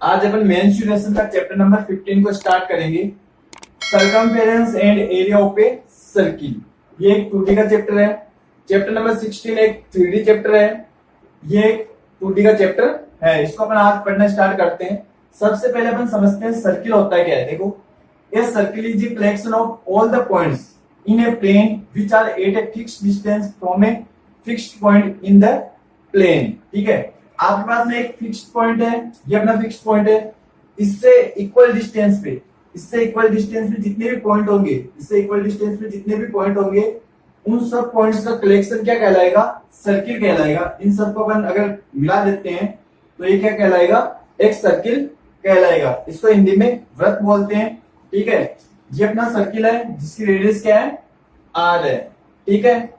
आज अपन मेंस्ट्रुएशन का chapter number 15 को स्टार्ट करेंगे। Circumference and area of a circle, ये एक 2D का चैप्टर है। चैप्टर नंबर 16 एक 3D चैप्टर है, ये एक 2D का चैप्टर है। इसको अपन आज पढ़ना स्टार्ट करते हैं। सबसे पहले अपन समझते हैं सर्किल होता है क्या है। देखो, a circle is a collection of all the points in a plane which are at a fixed distance from a fixed point in the plane. ठीक है, आपके पास में एक फिक्स्ड पॉइंट है, ये अपना फिक्स्ड पॉइंट है। इससे इक्वल डिस्टेंस पे जितने भी पॉइंट होंगे, उन सब पॉइंट्स का कलेक्शन क्या कहलाएगा? सर्किल कहलाएगा। इन सबको अपन अगर मिला देते हैं तो ये क्या कहलाएगा? एक सर्किल कहलाएगा। इसको हिंदी में वृत्त बोलते हैं। ठीक है, ये अपना सर्किल है जिसकी रेडियस क्या है? आर है। ठीक है,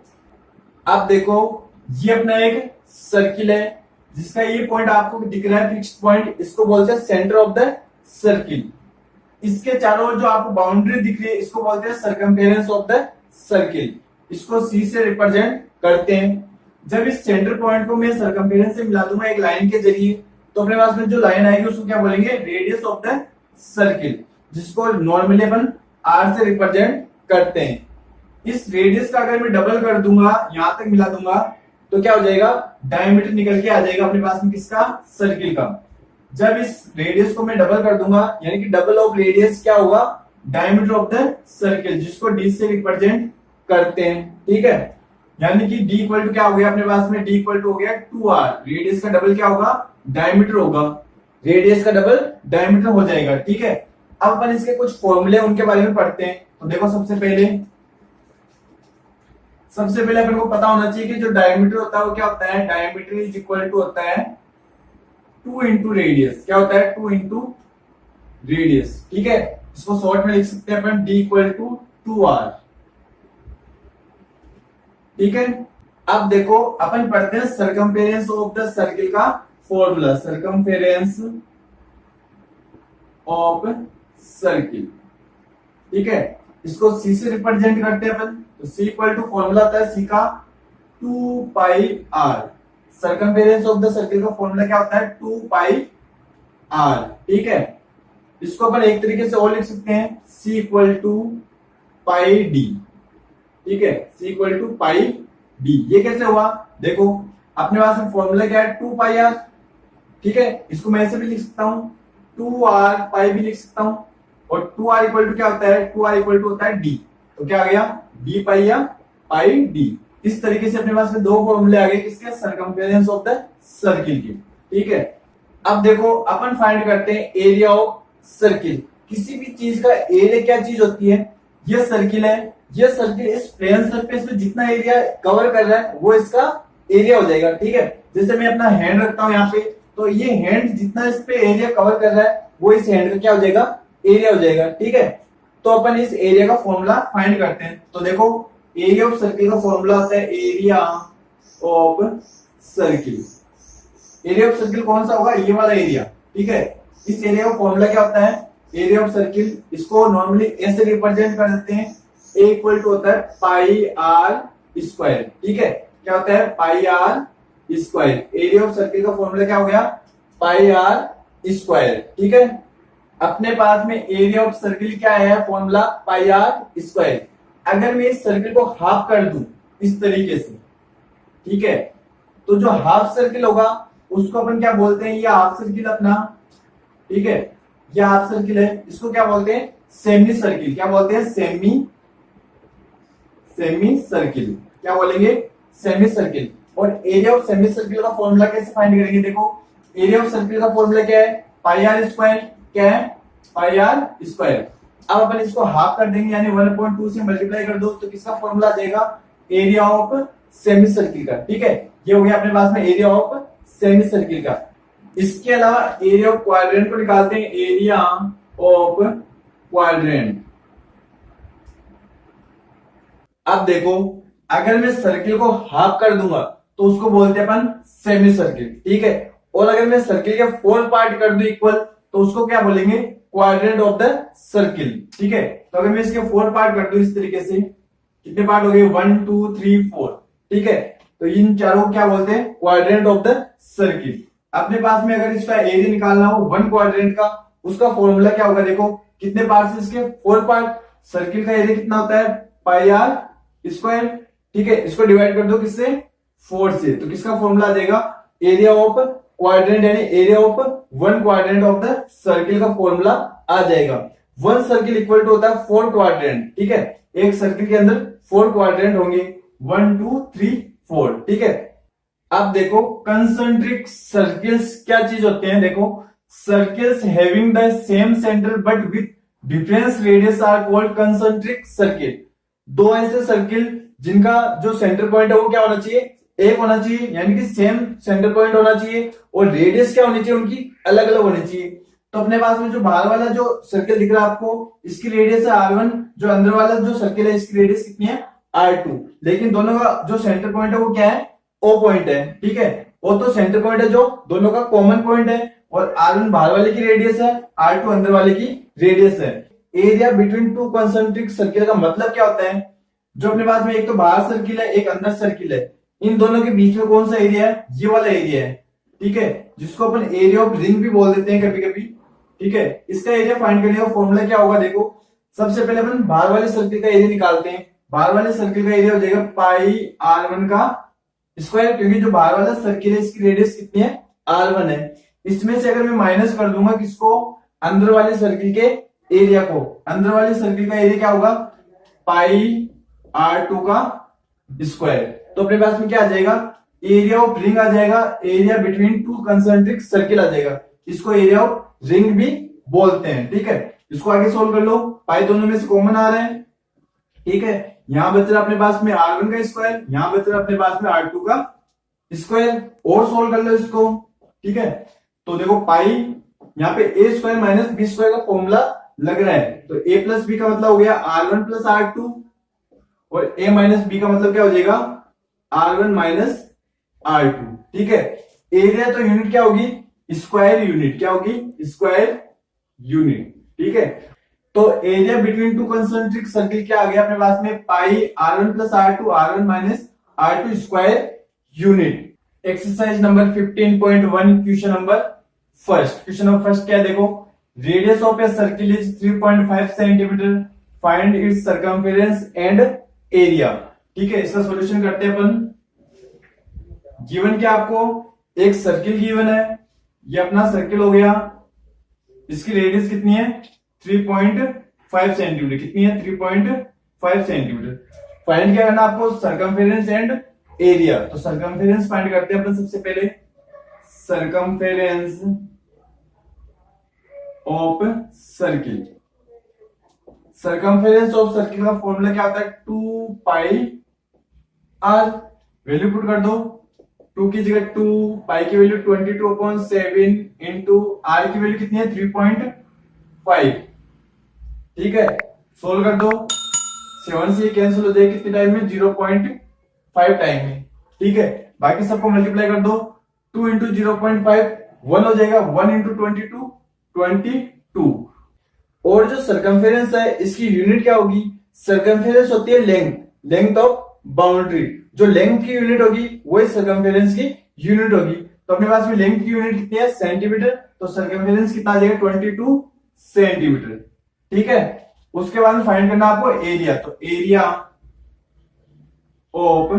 अब देखो, ये अपना एक सर्किल है जिसका ये पॉइंट आपको दिख रहा है, फिक्स्ड पॉइंट। इसको बोलते हैं सेंटर ऑफ द सर्किल। इसके चारों ओर जो आपको बाउंड्री दिख रही है, इसको बोलते हैं सरकमफेरेंस ऑफ द सर्किल। इसको सी से रिप्रेजेंट करते हैं। जब इस सेंटर पॉइंट को मैं सरकमफेरेंस से मिला दूंगा एक लाइन के जरिए, तो अपने पास में जो लाइन आएगी उसको क्या बोलेंगे? रेडियस ऑफ द सर्किल, जिसको नॉर्मली अपन आर से रिप्रेजेंट करते हैं। इस रेडियस का अगर मैं डबल कर दूंगा, यहां तक मिला दूंगा, तो क्या हो जाएगा? डायमीटर निकल के आ जाएगा अपने पास में किसका? सर्किल का। जब इस रेडियस को मैं डबल कर दूंगा, यानी कि डबल ऑफ रेडियस क्या होगा? डायमीटर ऑफ द सर्किल, जिसको डी से रिप्रेजेंट करते हैं। ठीक है, यानी कि डी इक्वल टू क्या हो गया अपने पास में? डी इक्वल टू हो गया 2r। रेडियस का डबल क्या होगा? डायमीटर होगा। रेडियस का डबल डायमीटर हो जाएगा। ठीक है, अब अपन इसके कुछ फॉर्मूले उनके बारे में पढ़ते हैं। तो देखो, सबसे पहले अपन को पता होना चाहिए कि जो डायमीटर होता है वो क्या होता है? डायमीटर इज इक्वल टू होता है 2 इंटू रेडियस। क्या होता है? 2 इंटू रेडियस। ठीक है, इसको शॉर्ट में लिख सकते हैं अपन डी इक्वल टू 2r। ठीक है, अब देखो, अपन पढ़ते हैं सरकमफेरेंस ऑफ द सर्किल का फॉर्मूला। सरकमफेरेंस ऑफ सर्किल, ठीक है, इसको सी से रिप्रेजेंट करते हैं अपन। तो सी इक्वल टू फॉर्मूला आता है सी का 2 pi R. Circumference of the circle का फॉर्मूला क्या होता है? 2 पाई आर। ठीक है, इसको अपन एक तरीके से और लिख सकते हैं, सी इक्वल टू पाई डी। ठीक है, सी इक्वल टू पाई डी। ये कैसे हुआ? देखो, अपने पास में फॉर्मूला क्या है? 2 पाई आर। ठीक है, इसको मैं ऐसे भी लिख सकता हूं, 2r पाई भी लिख सकता हूं। और 2r इक्वल टू क्या होता है? 2r इक्वल टू होता है डी। तो क्या आ गया? डी पाई या पाई डी। इस तरीके से अपने पास में दो फॉर्मूले आ गए किसके? सरकमफेरेंस ऑफ द सर्किल के। ठीक है, अब देखो, अपन फाइंड करते हैं एरिया ऑफ सर्किल। किसी भी चीज का एरिया क्या चीज होती है? ये सर्किल है, ये सर्किल इस प्लेन सरफेस पे जितना एरिया कवर कर रहा है वो इसका एरिया हो जाएगा। ठीक है, जैसे मैं अपना हैंड रखता हूं यहाँ पे, तो ये हैंड जितना इस पे एरिया कवर कर रहा है वो इस हैंड का क्या हो जाएगा? एरिया हो जाएगा। ठीक है, तो अपन इस एरिया का फॉर्मूला फाइंड करते हैं। तो देखो, एरिया ऑफ सर्किल का फॉर्मूला होता है area of circle. Area of circle कौन सा होगा? ये वाला एरिया। ठीक है, इस एरिया का फॉर्मूला क्या होता है? एरिया ऑफ सर्किल, इसको नॉर्मली ऐसे रिप्रेजेंट कर देते हैं, ए इक्वल टू होता है पाई आर स्क्वायर। ठीक है, क्या होता है? Pi are square. Area of circle का फॉर्मूला क्या हो गया? Pi are square. ठीक है, अपने पास में एरिया ऑफ सर्किल क्या है? Formula pi are square. अगर मैं इस सर्किल को हाफ कर दूं इस तरीके से, ठीक है, तो जो हाफ सर्किल होगा उसको अपन क्या बोलते हैं? ये हाफ सर्किल अपना, ठीक है, ये हाफ सर्किल है, इसको क्या बोलते हैं? Semi circle. क्या बोलते हैं? Semi circle. क्या बोलेंगे? Semi circle. और एरिया ऑफ सेमी सर्किल का फॉर्मूला कैसे फाइंड करेंगे? देखो, एरिया ऑफ सर्किल का फॉर्मूला क्या है? Pi are square. क्या है? Pi are square. अब अपन इसको हाफ कर देंगे, यानी 1/2 से मल्टीप्लाई कर दो, तो किसका फॉर्मूला आ जाएगा? एरिया ऑफ सेमी सर्किल का। ठीक है, ये हो गया अपने पास में एरिया ऑफ सेमी सर्किल का। इसके अलावा एरिया ऑफ क्वाड्रेंट को निकालते हैं, एरिया ऑफ क्वाड्रेंट। अब देखो, अगर मैं सर्किल को हाफ कर दूंगा तो उसको बोलते हैं अपन सेमी सर्किल। ठीक है, और अगर मैं सर्किल के 4 पार्ट कर दूं इक्वल, तो उसको क्या बोलेंगे? Quadrant of the circle. ठीक है, तो अगर मैं इसके 4 पार्ट कर दूं इस तरीके से, कितने पार्ट हो गए? 1 2 3 4। ठीक है, तो इन चारों को क्या बोलते हैं? Quadrant of the circle. अपने पास में अगर इसका एरिया निकालना हो वन क्वाड्रेंट का, उसका फॉर्मूला क्या होगा, देखो कितने पार्ट है इसके, 4 पार्ट। सर्किल का एरिया कितना होता है, पाई आर स्क्वायर। ठीक है, इसको डिवाइड कर दो किससे, 4 से, तो किसका फॉर्मूला आ जाएगा, एरिया ऑफ क्वाड्रेंट यानी area of one quadrant of the circle का फॉर्मूला आ जाएगा। वन सर्किल इक्वल टू होता है 4 क्वाड्रेंट। ठीक है, एक सर्किल के अंदर 4 क्वाड्रेंट होंगे, 1 2 3 4। ठीक है, अब देखो कंसेंट्रिक सर्किल्स क्या चीज होते हैं, देखो circles having the same centre but with difference radius are called concentric circle. दो ऐसे सर्किल जिनका जो सेंटर पॉइंट है वो क्या होना चाहिए, एक होना चाहिए, यानी कि सेम सेंटर पॉइंट होना चाहिए, और रेडियस क्या होनी चाहिए उनकी, अलग अलग होनी चाहिए। तो अपने पास में जो बाहर वाला जो सर्किल दिख रहा है आपको, इसकी रेडियस है R1, जो अंदर वाला जो सर्किल है इसकी रेडियस कितनी है, R2, लेकिन दोनों का जो सेंटर पॉइंट है वो क्या है, O पॉइंट है। ठीक है, वो तो सेंटर पॉइंट है जो दोनों का कॉमन पॉइंट है, और R1 बाहर वाले की रेडियस है, R2 अंदर वाले की रेडियस है। Area between two concentric circle का मतलब क्या होता है, जो अपने पास में एक तो बाहर सर्किल है, एक अंदर सर्किल है, इन दोनों के बीच में कौन सा एरिया है, ये वाला एरिया है। ठीक है, जिसको अपन एरिया ऑफ रिंग भी बोल देते हैं कभी कभी। ठीक है, इसका एरिया फाइंड करने का फॉर्मूला क्या होगा, देखो सबसे पहले अपन बाहर वाले सर्किल का एरिया निकालते हैं। बाहर वाले सर्किल का एरिया हो जाएगा पाई R1 का स्क्वायर, क्योंकि जो बाहर वाला सर्किल है इसकी रेडियस कितनी है, R1 है। इसमें से अगर मैं माइनस कर दूंगा किसको, अंदर वाले सर्किल के एरिया को, अंदर वाले सर्किल का एरिया क्या होगा, पाई R2 का स्क्वायर। तो अपने पास में क्या आ जाएगा, एरिया ऑफ रिंग आ जाएगा, area between two concentric circle आ जाएगा, इसको एरिया ऑफ रिंग भी बोलते हैं। ठीक है, इसको आगे सोल्व कर लो, पाई दोनों में से कॉमन आ रहा है। ठीक है, यहां बच रहा अपने पास में R1 का स्क्वायर, यहां बच रहा अपने पास में R2 का स्क्वायर, और सोल्व कर लो इसको। ठीक है, तो देखो पाई यहाँ पे ए स्क्वायर माइनस बी स्क्वायर का फॉर्मूला लग रहा है, तो ए प्लस बी का मतलब हो गया R1 प्लस R2, और ए माइनस बी का मतलब क्या हो जाएगा, R1 माइनस R2। ठीक है, एरिया तो यूनिट क्या होगी, स्क्वायर यूनिट, क्या होगी, स्क्वायर यूनिट। ठीक है, तो area between two concentric circle क्या आ गया अपने पास में, पाई R1 plus R2, R1 minus R2 square unit. Exercise number 15.1 question number first. Question number first क्या है, देखो radius of A circle is 3.5 centimetre, find its circumference and area. ठीक है, इसका सॉल्यूशन करते हैं अपन। गिवन क्या आपको, एक सर्किल गिवन है, ये अपना सर्किल हो गया, इसकी रेडियस कितनी है, 3.5 सेंटीमीटर, कितनी है, 3.5 सेंटीमीटर। फाइंड क्या करना आपको, सर्कमफेरेंस एंड एरिया। तो सर्कमफेरेंस फाइंड करते हैं अपन सबसे पहले, circumference of circle. Circumference of circle का फॉर्मूला क्या होता है, 2 पाई आर। वैल्यू पुट कर दो, 2 की जगह 2, पाई की वैल्यू 22/7 इंटू आर की वैल्यू कितनी है, 3.5। ठीक है, सोल्व कर दो, 7 से कैंसिल हो जाएगा कितने टाइम में, 0.5 टाइम में। ठीक है, बाकी सबको मल्टीप्लाई कर दो, 2 इंटू 0.5 1 हो जाएगा, 1 इंटू 22 22। और जो सर्कमफेरेंस है इसकी यूनिट क्या होगी, सर्कमफेरेंस होती है लेंथ, लेंथ ऑफ बाउंड्री। जो लेंथ की यूनिट होगी वही सर्कमफेरेंस की यूनिट होगी। तो अपने पास में लेंथ की यूनिट कितनी है, सेंटीमीटर, तो सर्कमफेरेंस कितना आ जाएगा, 22 सेंटीमीटर। ठीक है, उसके बाद में फाइंड करना आपको एरिया। तो area of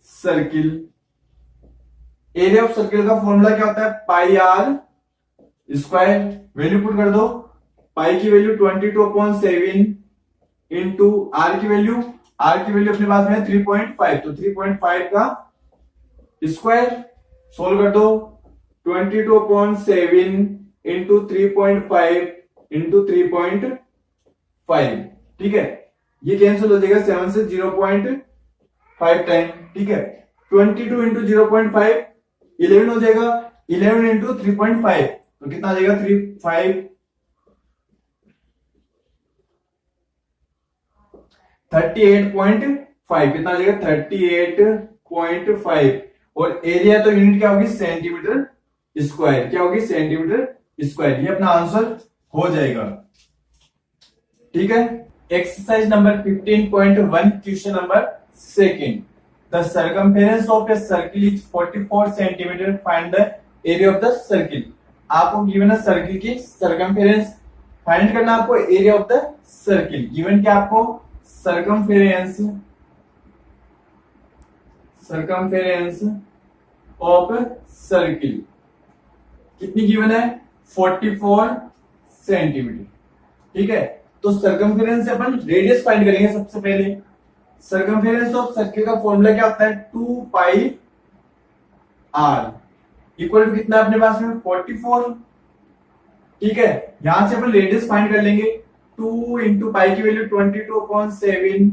circle, area of circle का फॉर्मूला क्या होता है, pi are square. Value put कर दो, पाई की वैल्यू 22/7 इंटू आर की वैल्यू अपने पास में 3.5, तो 3.5 का स्क्वायर। सोल्व कर दो, 22/7 इंटू 3.5 इंटू 3.5। ठीक है, ये कैंसिल हो जाएगा 7 से 0.5 टाइम। ठीक है, 22 इंटू 0.5 11 हो जाएगा, 11 इंटू 3.5 तो कितना आ जाएगा, 38.5, कितना आ जाएगा, 38.5। और एरिया तो यूनिट क्या होगी, सेंटीमीटर स्क्वायर, क्या होगी, सेंटीमीटर स्क्वायर। ये अपना आंसर हो जाएगा। ठीक है, exercise number 15.1 question number second. The circumference of A circle is 44 centimetre, find the area of the circle. आपको गिवन है सर्किल की सर्कमफेरेंस, फाइंड करना आपको area of the circle. Given क्या आपको सर्कमफेरेंस ऑफ सर्किल कितनी गिवन है 44 centimetre. ठीक है, तो सर्कमफेरेंस से अपन रेडियस फाइंड करेंगे सबसे पहले। सर्कमफेरेंस ऑफ सर्किल का फॉर्मूला क्या होता है 2 पाई r इक्वल टू कितना अपने पास में 44। ठीक है, यहां से अपन रेडियस फाइंड कर लेंगे 2 इंटू पाई की value 22/7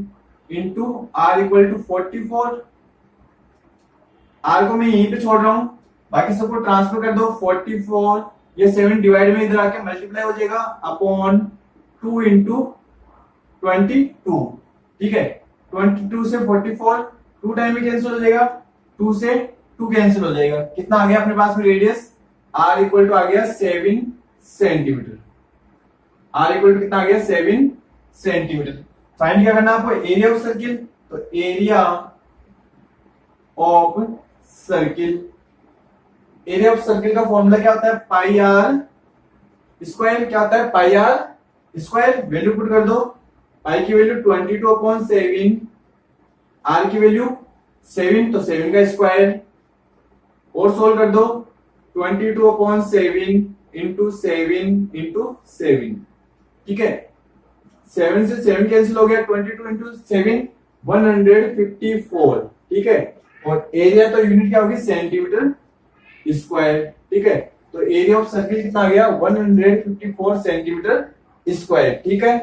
into r equal to 44। r को मैं यहीं पे छोड़ रहा हूं, बाकी सबको ट्रांसफर कर दो 44, ये 7 डिवाइड में इधर आके मल्टीप्लाई हो जाएगा अपॉन 2 इंटू 22। ठीक है, 22 से 44 2 टाइम में कैंसिल हो जाएगा, 2 से 2 कैंसिल हो जाएगा। कितना आ गया अपने पास में रेडियस r इक्वल टू आ गया 7 सेंटीमीटर। r इक्वल टू कितना आ गया 7 सेंटीमीटर। फाइंड क्या करना आपको एरिया ऑफ सर्किल, तो area of circle, area of circle का फॉर्मूला क्या होता है पाई आर स्क्वायर। क्या होता है pi are square, value put कर दो, पाई की वैल्यू 22/7, आर की वैल्यू 7 तो 7 का स्क्वायर, और सोल्व कर दो 22/7 इंटू 7 इंटू 7। ठीक है, 7 से 7 कैंसिल हो गया, 22 इंटू 7 154। ठीक है, और एरिया तो यूनिट क्या होगी सेंटीमीटर स्क्वायर। ठीक है, तो एरिया ऑफ सर्किल कितना आ गया 154 सेंटीमीटर स्क्वायर। ठीक है,